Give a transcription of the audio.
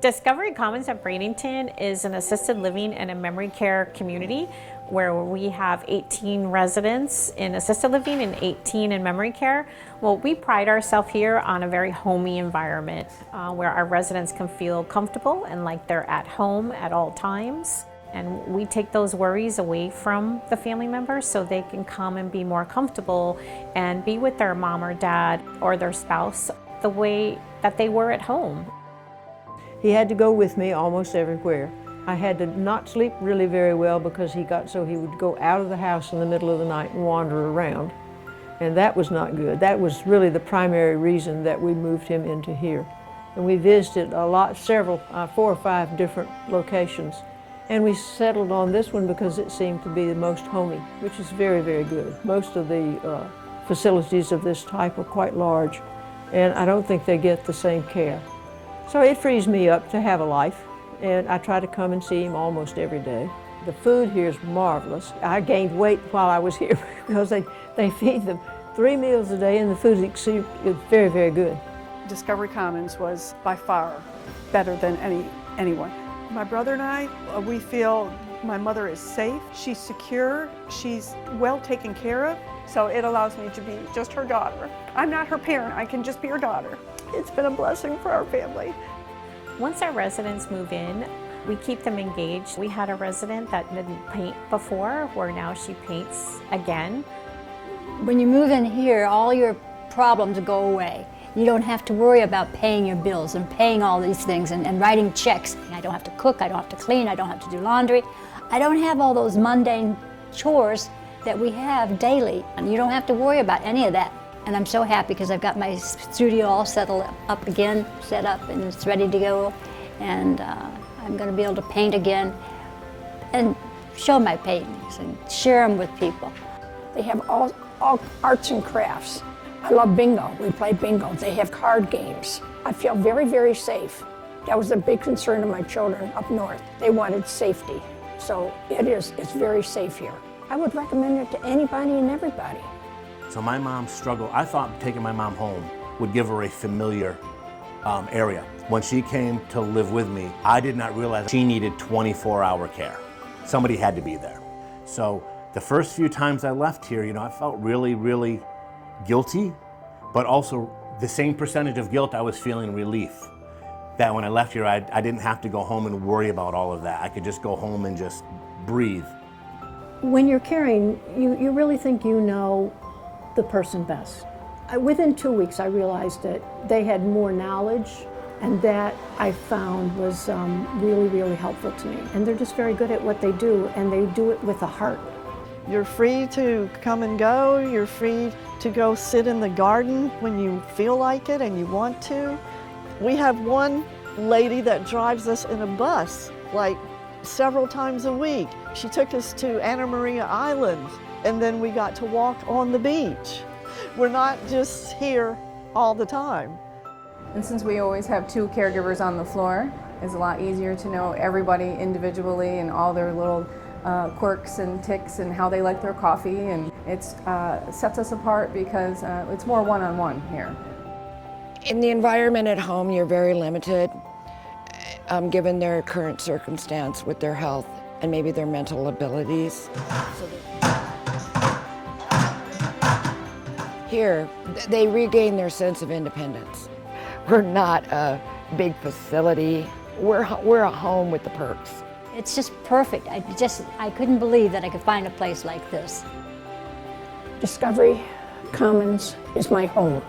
Discovery Commons at Bradenton is an assisted living and a memory care community where we have 18 residents in assisted living and 18 in memory care. Well, we pride ourselves here on a very homey environment where our residents can feel comfortable and like they're at home at all times. And we take those worries away from the family members so they can come and be more comfortable and be with their mom or dad or their spouse the way that they were at home. He had to go with me almost everywhere. I had to not sleep really very well because he would go out of the house in the middle of the night and wander around. And that was not good. That was really the primary reason that we moved him into here. And we visited a lot, 4 or 5 different locations. And we settled on this one because it seemed to be the most homey, which is very, very good. Most of the facilities of this type are quite large, and I don't think they get the same care. So it frees me up to have a life, and I try to come and see him almost every day. The food here is marvelous. I gained weight while I was here because they feed them 3 meals a day, and the food is very, very good. Discovery Commons was by far better than anyone. My brother and I, we feel my mother is safe, she's secure, she's well taken care of, so it allows me to be just her daughter. I'm not her parent, I can just be her daughter. It's been a blessing for our family. Once our residents move in, we keep them engaged. We had a resident that didn't paint before, where now she paints again. When you move in here, all your problems go away. You don't have to worry about paying your bills and paying all these things and writing checks. I don't have to cook, I don't have to clean, I don't have to do laundry. I don't have all those mundane chores that we have daily. And you don't have to worry about any of that. And I'm so happy because I've got my studio all set up, and it's ready to go. And I'm going to be able to paint again and show my paintings and share them with people. They have all arts and crafts. I love bingo. We play bingo. They have card games. I feel very, very safe. That was a big concern of my children up north. They wanted safety. So it's very safe here. I would recommend it to anybody and everybody. So my mom's struggle, I thought taking my mom home would give her a familiar area. When she came to live with me, I did not realize she needed 24-hour care. Somebody had to be there. So the first few times I left here, I felt really, really guilty, but also the same percentage of guilt I was feeling relief. That when I left here, I didn't have to go home and worry about all of that. I could just go home and just breathe. When you're caring, you really think you know the person best. Within 2 weeks, I realized that they had more knowledge, and that I found was really, really helpful to me. And they're just very good at what they do, and they do it with a heart. You're free to come and go, you're free to go sit in the garden when you feel like it and you want to. We have one lady that drives us in a bus, like several times a week. She took us to Anna Maria Island, and then we got to walk on the beach. We're not just here all the time. And since we always have 2 caregivers on the floor, it's a lot easier to know everybody individually and all their little quirks and tics and how they like their coffee, and it sets us apart because it's more one-on-one here. In the environment at home, you're very limited, given their current circumstance with their health and maybe their mental abilities. Here, they regain their sense of independence. We're not a big facility. We're a home with the perks. It's just perfect. I couldn't believe that I could find a place like this. Discovery Commons is my home.